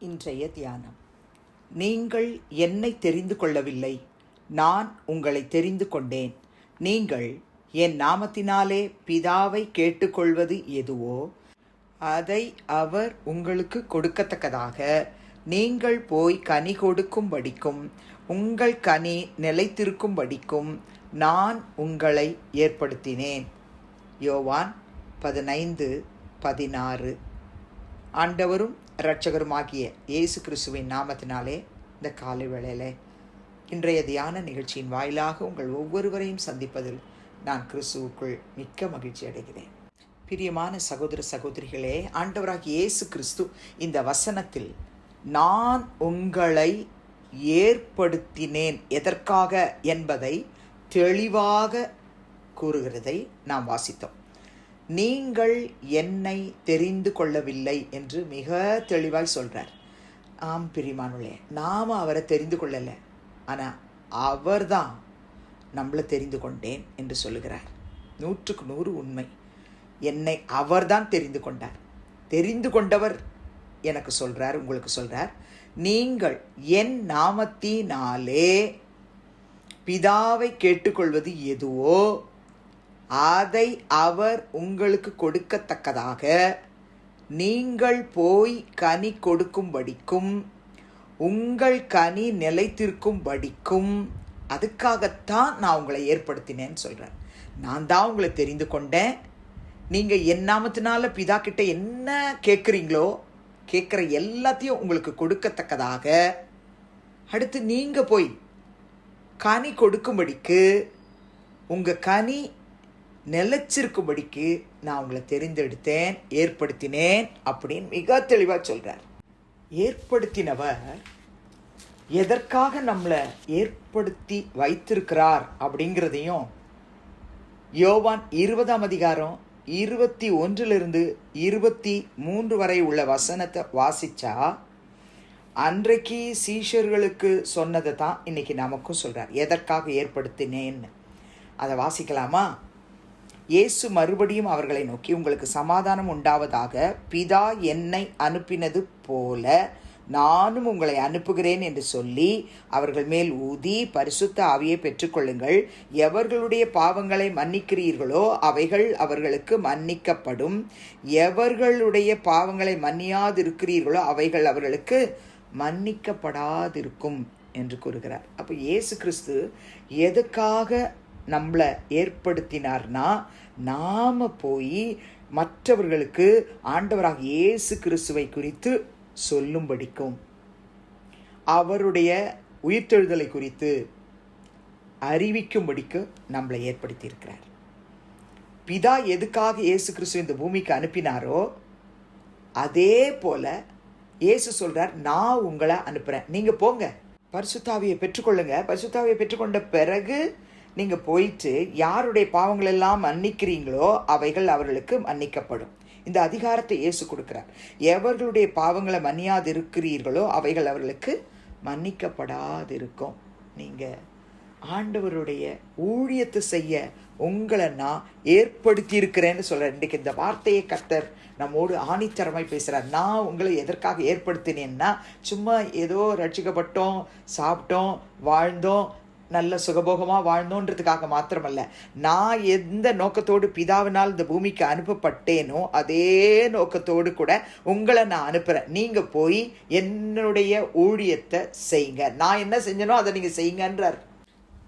இன்றைய தியானம். நீங்கள் என்னை தெரிந்து கொள்ளவில்லை, நான் உங்களை தெரிந்து கொண்டேன். நீங்கள் என் நாமத்தினாலே பிதாவை கேட்டுக்கொள்வது எதுவோ அதை அவர் உங்களுக்கு கொடுக்கத்தக்கதாக நீங்கள் போய் கனி கொடுக்கும்படிக்கும் உங்கள் கனி நிலைத்திருக்கும்படிக்கும் நான் உங்களை ஏற்படுத்தினேன். யோவான் 15:16. ஆண்டவரும் இரட்சகருமாகிய இயேசு கிறிஸ்துவின் நாமத்தினாலே இந்த காலை வேளையிலே இன்றைய தியான நிகழ்ச்சியின் வாயிலாக உங்கள் ஒவ்வொருவரையும் சந்திப்பதில் நான் கிறிஸ்துவுக்குள் மிக்க மகிழ்ச்சி அடைகிறேன். பிரியமான சகோதர சகோதரிகளே, ஆண்டவராகிய இயேசு கிறிஸ்து இந்த வசனத்தில் நான் உங்களை ஏற்படுத்தினேன் எதற்காக என்பதை தெளிவாக கூறுகிறதை நாம் வாசித்தோம். நீங்கள் என்னை தெரிந்து கொள்ளவில்லை என்று மிக தெளிவாய் சொல்கிறார். ஆம் பிரியமானவர்களே, நாம் அவரை தெரிந்து கொள்ளலை, ஆனால் அவர் தான் நம்மளை தெரிந்து கொண்டேன் என்று சொல்லுகிறார். 100% உண்மை. என்னை அவர்தான் தெரிந்து கொண்டார். தெரிந்து கொண்டவர் எனக்கு சொல்கிறார், உங்களுக்கு சொல்கிறார், நீங்கள் என் நாமத்தினாலே பிதாவை கேட்டுக்கொள்வது எதுவோ அதை அவர் உங்களுக்கு கொடுக்கத்தக்கதாக நீங்கள் போய் கனி கொடுக்கும்படிக்கும் உங்கள் கனி நிலைத்திருக்கும்படிக்கும் அதுக்காகத்தான் நான் உங்களை ஏற்படுத்தினேன்னு சொல்கிறேன். நான் தான் உங்களை தெரிந்து கொண்டேன். நீங்கள் என் நாமத்தினால பிதா கிட்ட என்ன கேட்குறீங்களோ கேட்குற எல்லாத்தையும் உங்களுக்கு கொடுக்கத்தக்கதாக அடுத்து நீங்கள் போய் கனி கொடுக்கும்படிக்கு உங்கள் கனி நிலைச்சிருக்கும்படிக்கு நான் உங்களை தெரிந்தெடுத்தேன், ஏற்படுத்தினேன் அப்படின்னு மிக தெளிவாக சொல்கிறார். ஏற்படுத்தினவர் எதற்காக நம்மளை ஏற்படுத்தி வைத்திருக்கிறார் அப்படிங்கிறதையும் யோவான் 20:21-23 வரை உள்ள வசனத்தை வாசிச்சா அன்றைக்கு சீஷர்களுக்கு சொன்னதை தான் இன்னைக்கு நமக்கும் சொல்கிறார். எதற்காக ஏற்படுத்தினேன்னு அதை வாசிக்கலாமா? இயேசு மறுபடியும் அவர்களை நோக்கி, உங்களுக்கு சமாதானம் உண்டாவதாக, பிதா என்னை அனுப்பினது போல நானும் உங்களை அனுப்புகிறேன் என்று சொல்லி அவர்கள் மேல் ஊதி பரிசுத்த ஆவியை பெற்றுக்கொள்ளுங்கள். எவர்களுடைய பாவங்களை மன்னிக்கிறீர்களோ அவைகள் அவர்களுக்கு மன்னிக்கப்படும், எவர்களுடைய பாவங்களை மன்னியாதிருக்கிறீர்களோ அவைகள் அவர்களுக்கு மன்னிக்கப்படாதிருக்கும் என்று கூறுகிறார். அப்போ இயேசு கிறிஸ்து எதுக்காக நம்மளை ஏற்படுத்தினார்னா, நாம் போய் மற்றவர்களுக்கு ஆண்டவராக இயேசு கிறிஸ்துவை குறித்து சொல்லும்படிக்கும் அவருடைய உயிர்த்தெழுதலை குறித்து அறிவிக்கும்படிக்கு நம்மளை ஏற்படுத்தியிருக்கிறார். பிதா எதுக்காக இயேசு கிறிஸ்து இந்த பூமிக்கு அனுப்பினாரோ அதே போல இயேசு சொல்றார், நான் உங்களை அனுப்புறேன், நீங்க போங்க, பரிசுத்தாவியை பெற்றுக்கொள்ளுங்க. பரிசுத்தாவியை பெற்றுக்கொண்ட பிறகு நீங்கள் போயிட்டு யாருடைய பாவங்கள் எல்லாம் மன்னிக்கிறீங்களோ அவைகள் அவர்களுக்கு மன்னிக்கப்படும். இந்த அதிகாரத்தை இயேசு கொடுக்கிறார். எவர்களுடைய பாவங்களை மன்னியாதிருக்கிறீர்களோ அவைகள் அவர்களுக்கு மன்னிக்கப்படாதிருக்கும். நீங்கள் ஆண்டவருடைய ஊழியத்தை செய்ய உங்களை நான் ஏற்படுத்தி இருக்கிறேன்னு சொல்கிறேன். இன்றைக்கு இந்த வார்த்தையை கர்த்தர் நம்மோடு ஆணித்தரமாய் பேசுகிறார். நான் உங்களை எதற்காக ஏற்படுத்தினேன்னா, சும்மா ஏதோ ரட்சிக்கப்பட்டோம், சாப்பிட்டோம், வாழ்ந்தோம், நல்ல சுகபோகமாக வாழ்ந்தோன்றதுக்காக மாத்திரமல்ல, நான் எந்த நோக்கத்தோடு பிதாவினால் இந்த பூமிக்கு அனுப்பப்பட்டேனோ அதே நோக்கத்தோடு கூட உங்களை நான் அனுப்புகிறேன். நீங்கள் போய் என்னுடைய ஊழியத்தை செய்யுங்க. நான் என்ன செஞ்சனோ அதை நீங்கள் செய்யுங்கன்றார்.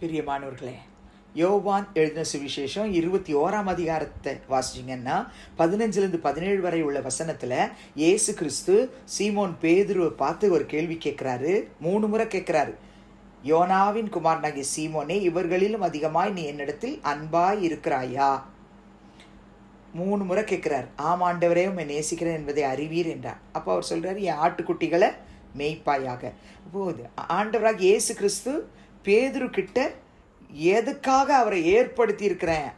பிரியமானவர்களே, யோவான் எழுதின சுவிசேஷம் 21 வாசிச்சிங்கன்னா 15-17 வரை உள்ள வசனத்தில் இயேசு கிறிஸ்து சீமோன் பேதுருவை பார்த்து ஒரு கேள்வி கேட்குறாரு. 3 முறை கேட்குறாரு. யோனாவின் குமாரனாகிய சீமோனே, இவர்களிலும் அதிகமாய் நீ என்னிடத்தில் அன்பாய் இருக்கிறாயா? 3 முறை கேட்கிறார். ஆமாண்டவரே, உம்மை நேசிக்கிறேன் என்பதை அறிவீர் என்றார். அப்போ அவர் சொல்றாரு, என் ஆட்டுக்குட்டிகளை மேய்ப்பாயாக. அப்போது ஆண்டவராக இயேசு கிறிஸ்து பேதுரு கிட்ட எதுக்காக அவரை ஏற்படுத்தி இருக்கிறேன்,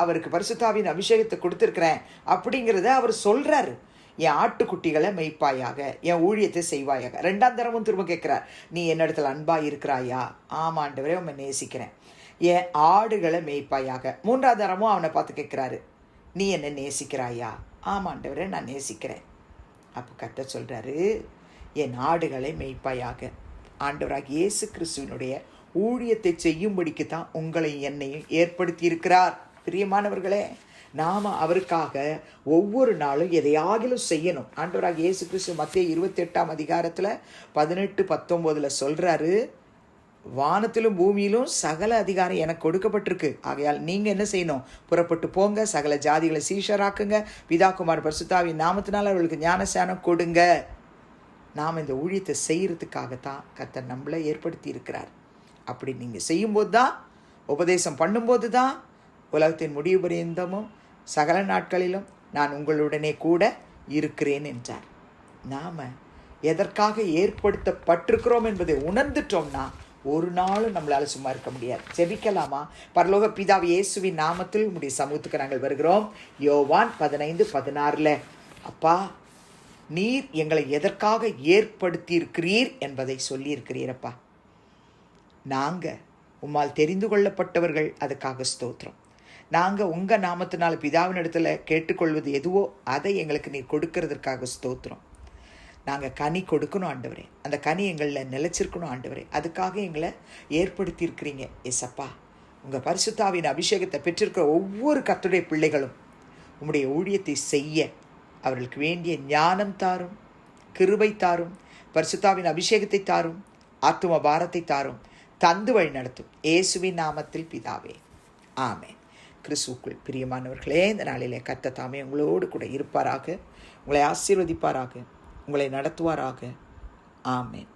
அவருக்கு பரிசுத்தாவின் அபிஷேகத்தை கொடுத்துருக்கிறேன் அப்படிங்கிறத அவர் சொல்றாரு. என் ஆட்டுக்குட்டிகளை மெய்ப்பாயாக, என் ஊழியத்தை செய்வாயாக. 2ஆம் தரமும் திரும்ப கேட்குறார், நீ என்னிடத்தில் அன்பாக இருக்கிறாயா? ஆமாண்டவரே, உம்மை நேசிக்கிறேன். என் ஆடுகளை மேய்ப்பாயாக. 3ஆம் தரமும் அவனை பார்த்து கேட்குறாரு, நீ என்னை நேசிக்கிறாயா? ஆமாண்டவரே, நான் நேசிக்கிறேன். அப்போ கர்த்தர் சொல்கிறாரு, என் ஆடுகளை மேய்ப்பாயாக. ஆண்டவராகிய இயேசு கிறிஸ்துவினுடைய ஊழியத்தை செய்யும்படிக்கு தான் உங்களை என்னையும் ஏற்படுத்தி இருக்கிறார். பிரியமானவர்களே, நாம் அவருக்காக ஒவ்வொரு நாளும் எதையாகிலும் செய்யணும். ஆண்டவராகிய இயேசு கிறிஸ்து மத்தேயு 28ஆம் அதிகாரத்தில் 18-19 சொல்கிறாரு, வானத்திலும் பூமியிலும் சகல அதிகாரம் எனக்கு கொடுக்கப்பட்டிருக்கு. ஆகையால் நீங்கள் என்ன செய்யணும்? புறப்பட்டு போங்க, சகல ஜாதிகளை சீஷராக்குங்க, பிதா குமார் பரிசுத்தாவின் நாமத்தினால் அவர்களுக்கு ஞானஸ்நானம் கொடுங்க. நாம் இந்த ஊழியத்தை செய்கிறதுக்காகத்தான் கர்த்தர் நம்மளை ஏற்படுத்தி இருக்கிறார். அப்படி நீங்கள் செய்யும்போது தான், உபதேசம் பண்ணும்போது தான், உலகத்தின் முடிவு பரியந்தமும் சகல நாட்களிலும் நான் உங்களுடனே கூட இருக்கிறேன் என்றார். நாம் எதற்காக ஏற்படுத்தப்பட்டிருக்கிறோம் என்பதை உணர்ந்துட்டோம்னா ஒரு நாளும் நம்மளால் சும்மா இருக்க முடியாது. ஜெபிக்கலாமா? பரலோக பிதாவே, இயேசுவின் நாமத்தில் உம்முடைய சமூகத்துக்கு நாங்கள் வருகிறோம். யோவான் 15:16 அப்பா, நீர் எங்களை எதற்காக ஏற்படுத்தியிருக்கிறீர் என்பதை சொல்லியிருக்கிறீரப்பா. நாங்கள் உம்மால் தெரிந்து கொள்ளப்பட்டவர்கள், அதுக்காக ஸ்தோத்திரம். நாங்கள் உங்கள் நாமத்தினால் பிதாவினிடத்தில் கேட்டுக்கொள்வது எதுவோ அதை எங்களுக்கு நீர் கொடுக்கறதற்காக ஸ்தோத்திரம். நாங்கள் கனி கொடுக்கணும் ஆண்டவரே, அந்த கனி எங்களில் நிலைச்சிருக்கணும் ஆண்டவரே, அதுக்காக எங்களை ஏற்படுத்தியிருக்கிறீங்க ஏசப்பா. உங்கள் பரிசுத்தாவின் அபிஷேகத்தை பெற்றிருக்கிற ஒவ்வொரு கர்த்தருடைய பிள்ளைகளும் உம்முடைய ஊழியத்தை செய்ய அவர்களுக்கு வேண்டிய ஞானம் தாரும், கிருபை தாரும், பரிசுத்தாவின் அபிஷேகத்தை தாரும், ஆத்தும பாரத்தை தாரும், தந்து வழி நடத்தும். இயேசுவின் நாமத்தில் பிதாவே, ஆமென். கிறிஸ்துவுக்குள் பிரியமானவர்களே, இந்த நாளிலே கர்த்தர் தாமே உங்களோடு கூட இருப்பாராக, உங்களை ஆசீர்வதிப்பாராக, உங்களை நடத்துவாராக. ஆமென்.